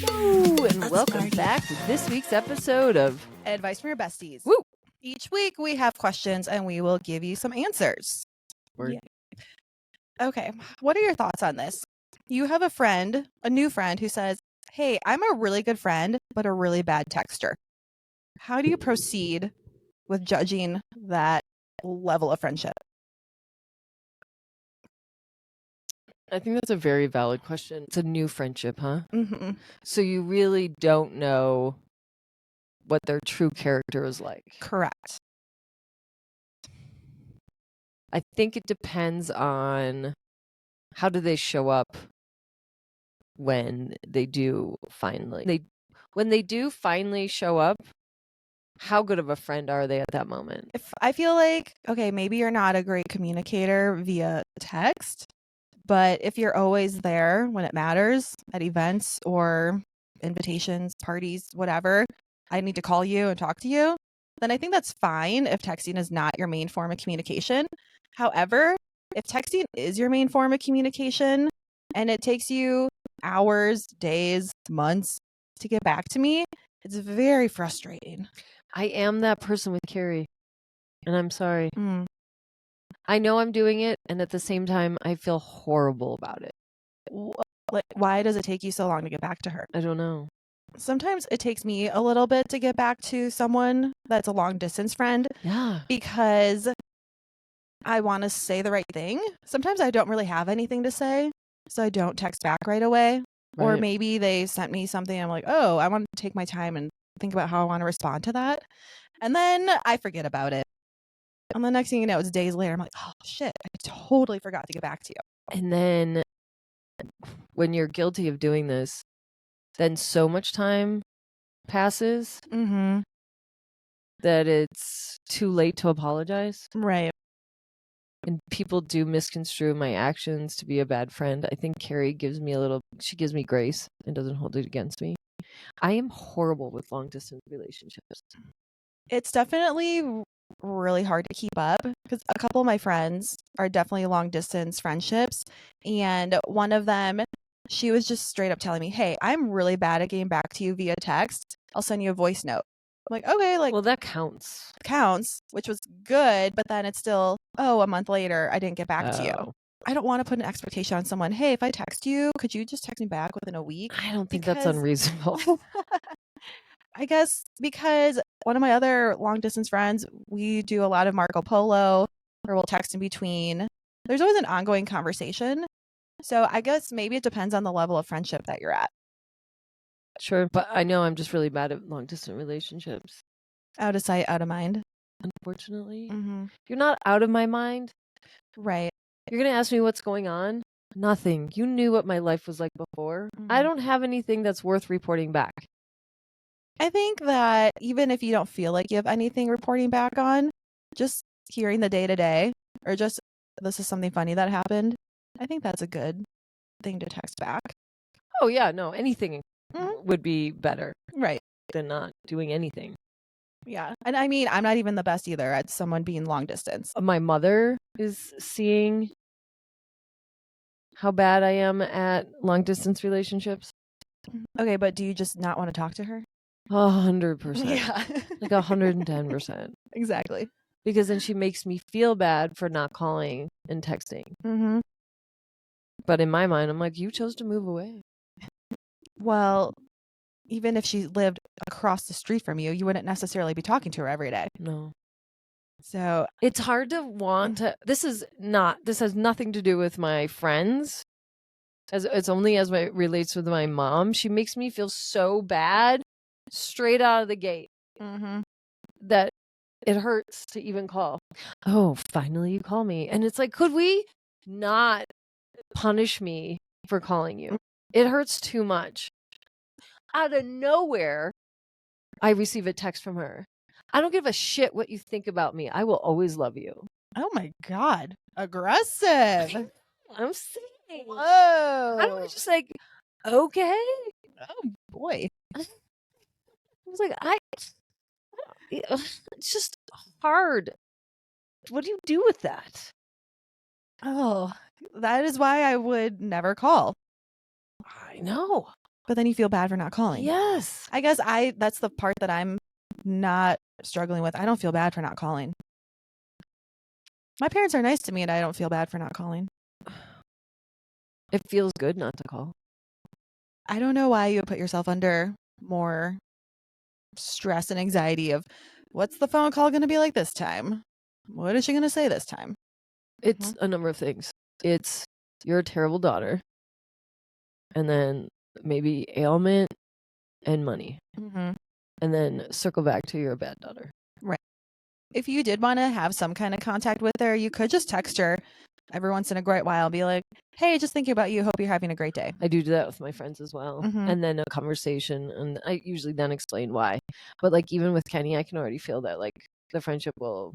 Hello, and welcome back to this week's episode of Advice from your besties. Woo! Each week we have questions and we will give you some answers. Word. Okay, what are your thoughts on this? You have a new friend who says, "Hey, I'm a really good friend, but a really bad texter." How do you proceed with judging that level of friendship? I think that's a very valid question. It's a new friendship, huh? Mm-hmm. So you really don't know what their true character is like. Correct. I think it depends on how do they show up when they do finally show up. How good of a friend are they at that moment? If I feel like, okay, maybe you're not a great communicator via text, but if you're always there when it matters at events or invitations, parties, whatever, I need to call you and talk to you, then I think that's fine if texting is not your main form of communication. However, if texting is your main form of communication and it takes you hours, days, months to get back to me, it's very frustrating. I am that person with Carrie, and I'm sorry. Mm. I know I'm doing it, and at the same time, I feel horrible about it. Like, why does it take you so long to get back to her? I don't know. Sometimes it takes me a little bit to get back to someone that's a long distance friend Yeah. because I want to say the right thing. Sometimes I don't really have anything to say, so I don't text back right away. Or Right. maybe they sent me something, I'm like, oh, I want to take my time and think about how I want to respond to that. And then I forget about it. And the next thing you know, it's days later. I'm like, oh, shit, I totally forgot to get back to you. And then when you're guilty of doing this, then so much time passes Mm-hmm. that it's too late to apologize. Right. And people do misconstrue my actions to be a bad friend. I think Carrie gives me grace and doesn't hold it against me. I am horrible with long distance relationships. It's definitely really hard to keep up because a couple of my friends are definitely long distance friendships. And one of them, she was just straight up telling me, hey, I'm really bad at getting back to you via text. I'll send you a voice note. I'm like, okay, like, Well, that counts. counts, which was good. But then it's still, oh, a month later, I didn't get back to you. I don't want to put an expectation on someone. Hey, if I text you, could you just text me back within a week? I don't think that's unreasonable. I guess because one of my other long distance friends, we do a lot of Marco Polo where we'll text in between. There's always an ongoing conversation. So I guess maybe it depends on the level of friendship that you're at. Sure, but I know I'm just really bad at long distance relationships. Out of sight, out of mind. Unfortunately. Mm-hmm. You're not out of my mind. Right. You're going to ask me what's going on? Nothing. You knew what my life was like before. I Mhm. don't have anything that's worth reporting back. I think that even if you don't feel like you have anything reporting back on, just hearing the day to day or just this is something funny that happened, I think that's a good thing to text back. Oh, yeah, no, anything Mhm. would be better Right. than not doing anything. Yeah. And I mean, I'm not even the best either at someone being long distance. My mother is seeing how bad I am at long distance relationships. Okay, but do you just not want to talk to her? 100%. Yeah. Like 110%. Exactly. Because then she makes me feel bad for not calling and texting. Mm-hmm. But in my mind, I'm like, you chose to move away. Well, even if she lived across the street from you, you wouldn't necessarily be talking to her every day. No. So It's hard to want to. This has nothing to do with my friends. It's only as it relates with my mom. She makes me feel so bad straight out of the gate that it hurts to even call. Oh, finally you call me. And it's like, could we not punish me for calling you? It hurts too much. Out of nowhere, I receive a text from her. I don't give a shit what you think about me. I will always love you. oh my God. Aggressive. I'm saying. Whoa. I was just like, okay. Oh boy. I was like, it's just hard. What do you do with that? Oh, that is why I would never call. I know. But then you feel bad for not calling. Yes. I guess that's the part that I'm not struggling with. I don't feel bad for not calling. My parents are nice to me and I don't feel bad for not calling. It feels good not to call. I don't know why you would put yourself under more stress and anxiety of what's the phone call going to be like this time? What is she going to say this time? It's a number of things. It's you're a terrible daughter, and then maybe ailment and money, and then circle back to you're a bad daughter. Right. If you did want to have some kind of contact with her, you could just text her every once in a great while. Be like, hey, just thinking about you. Hope you're having a great day. I do that with my friends as well. And then a conversation, and I usually then explain why. But like even with Kenny, I can already feel that like the friendship will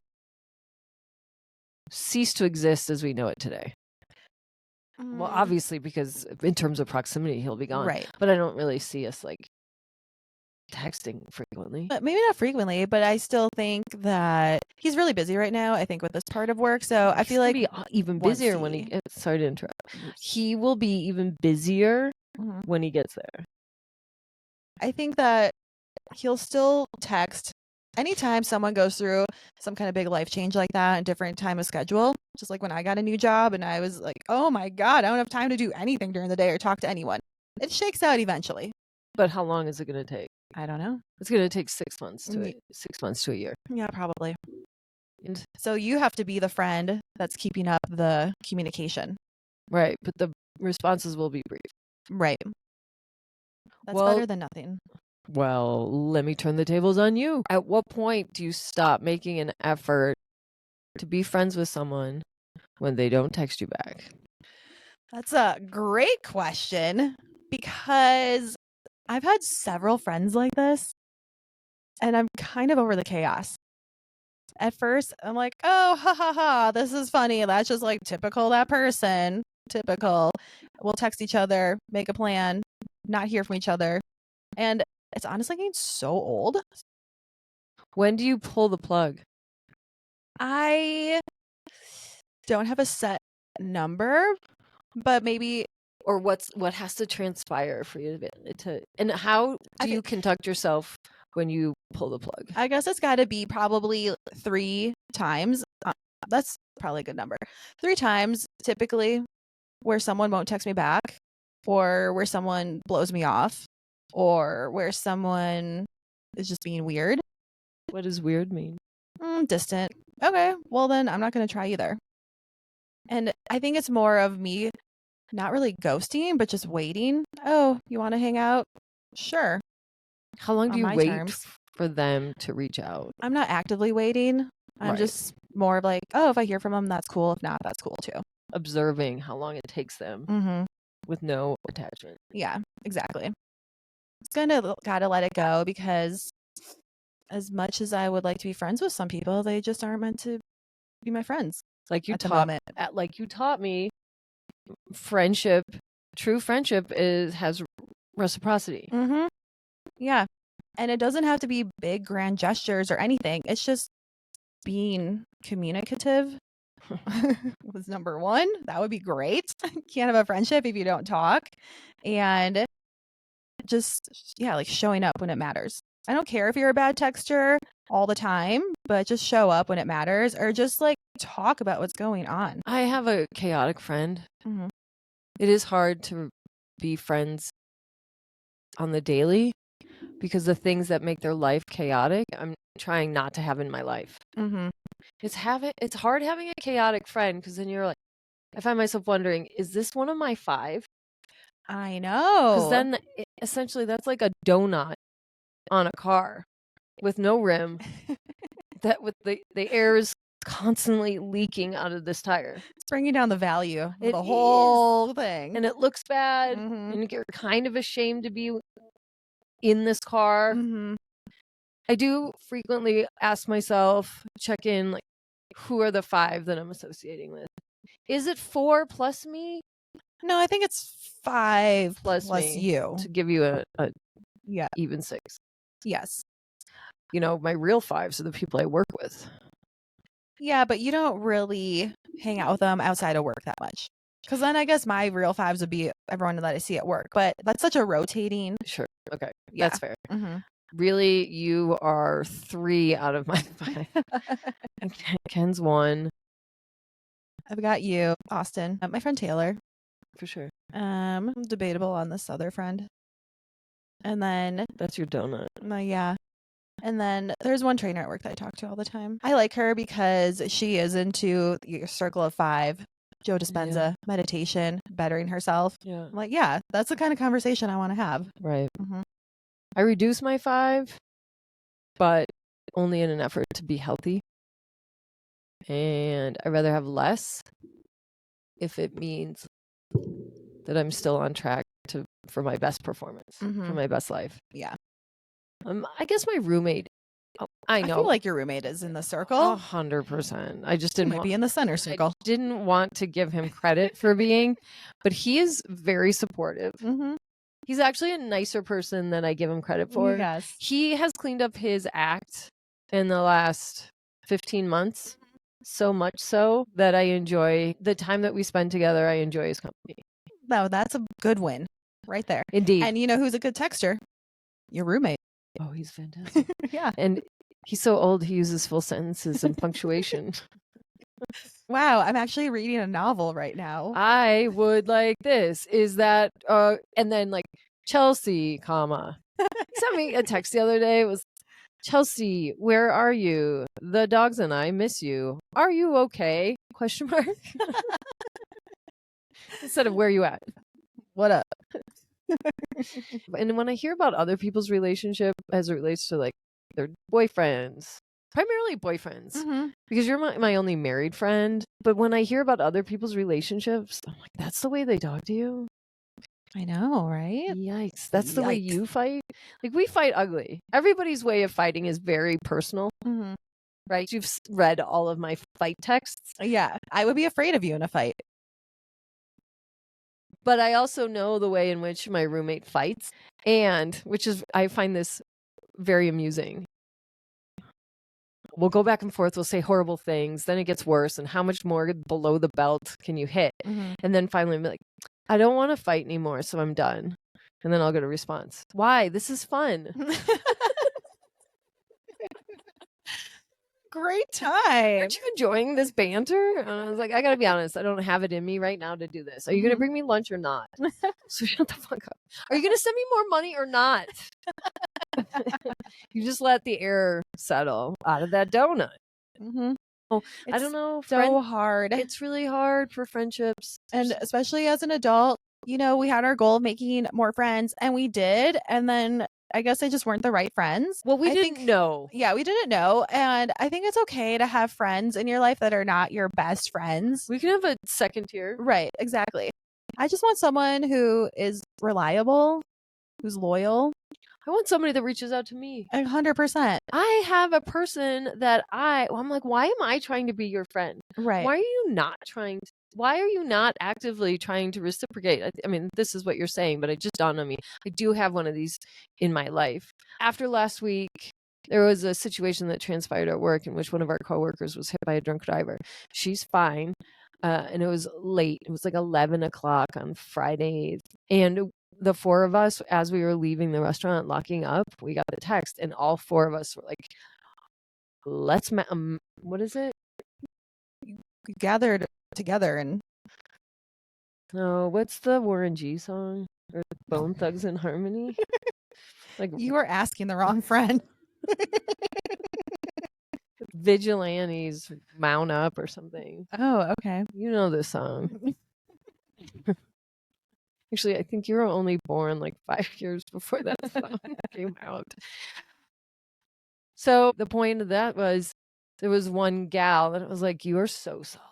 cease to exist as we know it today. Well, obviously, because in terms of proximity, he'll be gone. Right. But I don't really see us like texting frequently. But maybe not frequently, but I still think that he's really busy right now, I think, with this part of work. So I feel like be even busier when he gets, sorry to interrupt. He will be even busier when he gets there. I think that he'll still text anytime someone goes through some kind of big life change like that and different time of schedule. Just like when I got a new job and I was like, oh my God, I don't have time to do anything during the day or talk to anyone. It shakes out eventually. But how long is it going to take? I don't know. It's going to take 6 months to a year. Yeah, probably. So you have to be the friend that's keeping up the communication. Right. But the responses will be brief. Right. That's better than nothing. Well, let me turn the tables on you. At what point do you stop making an effort to be friends with someone when they don't text you back? That's a great question because I've had several friends like this and I'm kind of over the chaos. At first, I'm like, oh, ha ha ha, this is funny. That's just like typical that person. Typical. We'll text each other, make a plan, not hear from each other. And it's honestly getting so old. When do you pull the plug? I don't have a set number, but maybe. Or what has to transpire for you to and how do you conduct yourself when you pull the plug? I guess it's got to be probably 3 times. That's probably a good number. 3 times typically where someone won't text me back or where someone blows me off or where someone is just being weird. What does weird mean? Distant. Okay, well then I'm not going to try either. And I think it's more of me not really ghosting, but just waiting. Oh, you want to hang out? Sure. How long do you wait for them to reach out? I'm not actively waiting. I'm just more of like, oh, if I hear from them, that's cool. If not, that's cool too. Observing how long it takes them with no attachment. Yeah, exactly. It's gotta let it go because as much as I would like to be friends with some people, they just aren't meant to be my friends. Like you taught me, friendship, true friendship has reciprocity. Yeah. And it doesn't have to be big grand gestures or anything. It's just being communicative was number 1. That would be great. Can't have a friendship if you don't talk. And just, yeah, like showing up when it matters. I don't care if you're a bad texter all the time, but just show up when it matters or just like talk about what's going on. I have a chaotic friend. It is hard to be friends on the daily because the things that make their life chaotic, I'm trying not to have in my life. It's hard having a chaotic friend because then you're like, I find myself wondering, is this one of my 5? I know. Because then essentially that's like a donut on a car with no rim that with the air is constantly leaking out of this tire. It's bringing down the value of the whole thing. And it looks bad and you're kind of ashamed to be in this car. I do frequently ask myself, check in, like, who are the 5 that I'm associating with? Is it 4 plus me? No, I think it's 5 plus you. To give you a yeah, even 6. Yes. You know, my real 5s are the people I work with. Yeah, but you don't really hang out with them outside of work that much. Because then I guess my real fives would be everyone that I see at work. But that's such a rotating. Sure. Okay. Yeah. That's fair. Mm-hmm. Really, you are 3 out of my 5. And Ken's 1. I've got you, Austin, my friend Taylor. For sure. Debatable on this other friend. And then That's your donut. yeah. And then there's one trainer at work that I talk to all the time. I like her because she is into your circle of 5, Joe Dispenza, meditation, bettering herself. Yeah. I'm like, yeah, that's the kind of conversation I want to have. Right. Mm-hmm. I reduce my 5, but only in an effort to be healthy. And I'd rather have less if it means that I'm still on track for my best performance, for my best life. Yeah. I guess my roommate, I know. I feel like your roommate is in the circle. 100%. I just didn't might be in the center circle. I didn't want to give him credit for being, but he is very supportive. Mm-hmm. He's actually a nicer person than I give him credit for. Yes. He has cleaned up his act in the last 15 months, so much so that I enjoy the time that we spend together. I enjoy his company. No, that's a good win right there. Indeed. And you know who's a good texter? Your roommate. Oh, he's fantastic. Yeah. And he's so old, he uses full sentences and punctuation. Wow, I'm actually reading a novel right now. I would like this. Is that and then like Chelsea, comma. He sent me a text the other day. It was Chelsea, where are you? The dogs and I miss you. Are you okay? Question mark. Instead of where you at? What up? And when I hear about other people's relationship as it relates to like their boyfriends, primarily boyfriends, because you're my only married friend. But when I hear about other people's relationships, I'm like, that's the way they talk to you? I know, right? Yikes. That's the way you fight? Like, we fight ugly. Everybody's way of fighting is very personal. Right? You've read all of my fight texts. Yeah. I would be afraid of you in a fight. But I also know the way in which my roommate fights, and which is, I find this very amusing. We'll go back and forth. We'll say horrible things. Then it gets worse. And how much more below the belt can you hit? And then finally, I'm like, I don't want to fight anymore, so I'm done. And then I'll get a response. Why? This is fun. Great time. Aren't you enjoying this banter? And I was like, I gotta be honest, I don't have it in me right now to do this. Are you gonna bring me lunch or not? So shut the fuck up. Are you gonna send me more money or not? You just let the air settle out of that donut. Oh, I don't know. So hard. It's really hard for friendships. And especially as an adult, you know, we had our goal of making more friends, and we did. And then I guess they just weren't the right friends. Well, we didn't know. Yeah, we didn't know. And I think it's okay to have friends in your life that are not your best friends. We can have a second tier. Right, exactly. I just want someone who is reliable, who's loyal. I want somebody that reaches out to me. 100%. I have a person that I'm like, why am I trying to be your friend? Right. Why are you not actively trying to reciprocate? I mean, this is what you're saying, but it just dawned on me. I do have one of these in my life. After last week, there was a situation that transpired at work in which one of our coworkers was hit by a drunk driver. She's fine. And it was late. It was like 11 o'clock on Friday. And the 4 of us, as we were leaving the restaurant, locking up, we got the text, and all 4 of us were like, let's, what is it? We gathered together and. Oh, what's the Warren G song? Or Bone Thugs and Harmony? Like, you were asking the wrong friend. Vigilantes mount up or something. Oh, okay. You know this song. Actually, I think you were only born like 5 years before that song came out. So the point of that was, there was one gal that was like, you are so solid.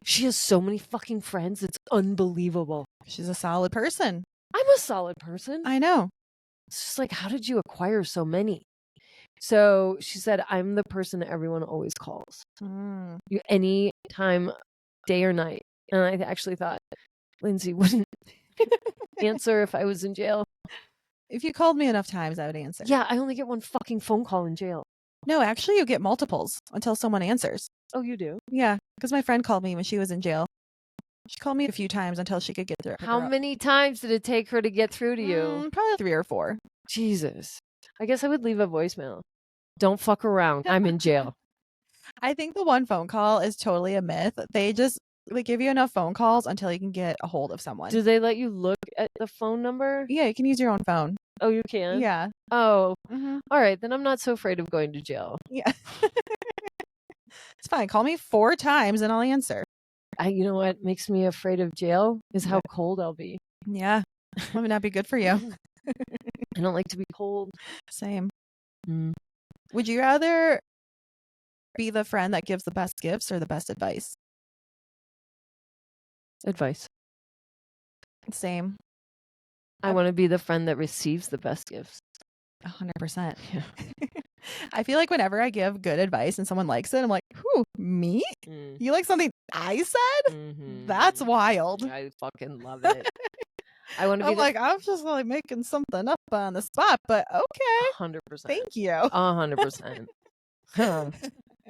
She has so many fucking friends. It's unbelievable. She's a solid person. I'm a solid person. I know. It's just like, how did you acquire so many? So she said, I'm the person that everyone always calls. You any time, day or night. And I actually thought Lindsay wouldn't answer if I was in jail. If you called me enough times, I would answer. Yeah, I only get one fucking phone call in jail. No, actually, you get multiples until someone answers. Oh, you do? Yeah, because my friend called me when she was in jail. She called me a few times until she could get through. How many times did it take her to get through to you? Probably 3 or 4. Jesus. I guess I would leave a voicemail. Don't fuck around. I'm in jail. I think the one phone call is totally a myth. They give you enough phone calls until you can get a hold of someone. Do they let you look at the phone number? Yeah, you can use your own phone. Oh, you can? Yeah. Oh. Mm-hmm. All right, then I'm not so afraid of going to jail. Yeah. It's fine. Call me 4 times and I'll answer. You know what makes me afraid of jail is how cold I'll be. Yeah. That would not be good for you. I don't like to be cold. Same. Mm. Would you rather be the friend that gives the best gifts or the best advice? Advice. Same. I want to be the friend that receives the best gifts. 100%. Yeah. I feel like whenever I give good advice and someone likes it, I'm like, who, me? You like something I said? Mm-hmm. That's wild. I fucking love it. I want to be I'm just like making something up on the spot, but okay. 100%. Thank you. 100%.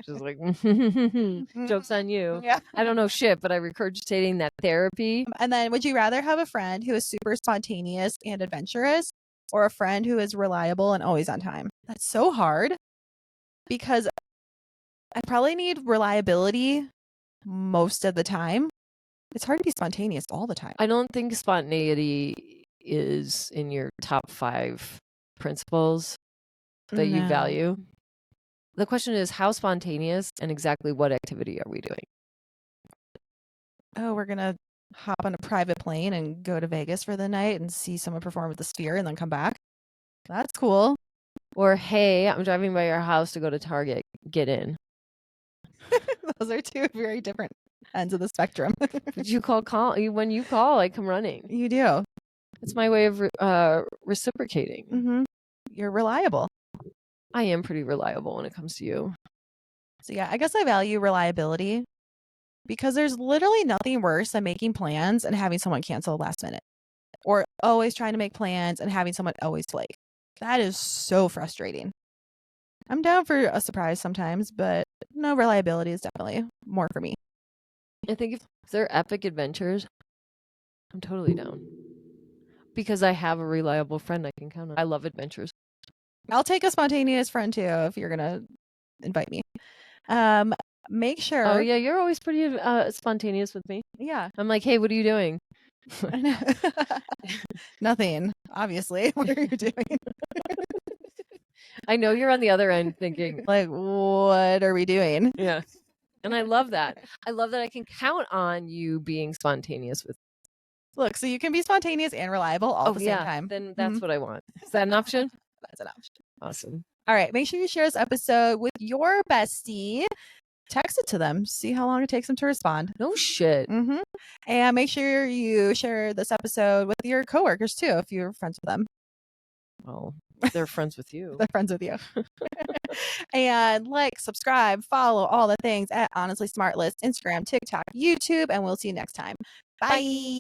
Just like, joke's on you. Yeah. I don't know shit, but I'm regurgitating that therapy. And then would you rather have a friend who is super spontaneous and adventurous or a friend who is reliable and always on time? That's so hard because I probably need reliability most of the time. It's hard to be spontaneous all the time. I don't think spontaneity is in your top 5 principles that you value. The question is how spontaneous and exactly what activity are we doing? Oh, we're going to hop on a private plane and go to Vegas for the night and see someone perform at the Sphere and then come back. That's cool. Or, hey, I'm driving by your house to go to Target. Get in. Those are 2 very different ends of the spectrum. But you when you call, I come running. You do. It's my way of reciprocating. Mm-hmm. You're reliable. I am pretty reliable when it comes to you. So yeah, I guess I value reliability because there's literally nothing worse than making plans and having someone cancel last minute or always trying to make plans and having someone always late. That is so frustrating. I'm down for a surprise sometimes, but no, reliability is definitely more for me. I think if they're epic adventures, I'm totally down. Because I have a reliable friend I can count on. I love adventures. I'll take a spontaneous friend too if you're gonna invite me. Make sure. Oh yeah, you're always pretty spontaneous with me. Yeah. I'm like, hey, what are you doing? Nothing, obviously. What are you doing? I know you're on the other end thinking, like, what are we doing? Yeah. And I love that. I love that I can count on you being spontaneous with me. Look, so you can be spontaneous and reliable all at the same time. Then that's what I want. Is that an option? That's an option. Awesome. All right. Make sure you share this episode with your bestie. Text it to them. See how long it takes them to respond. No shit. Mm-hmm. And make sure you share this episode with your coworkers too, if you're friends with them. Well, they're friends with you. They're friends with you. And like, subscribe, follow all the things at Honestly Smart List, Instagram, TikTok, YouTube, and we'll see you next time. Bye.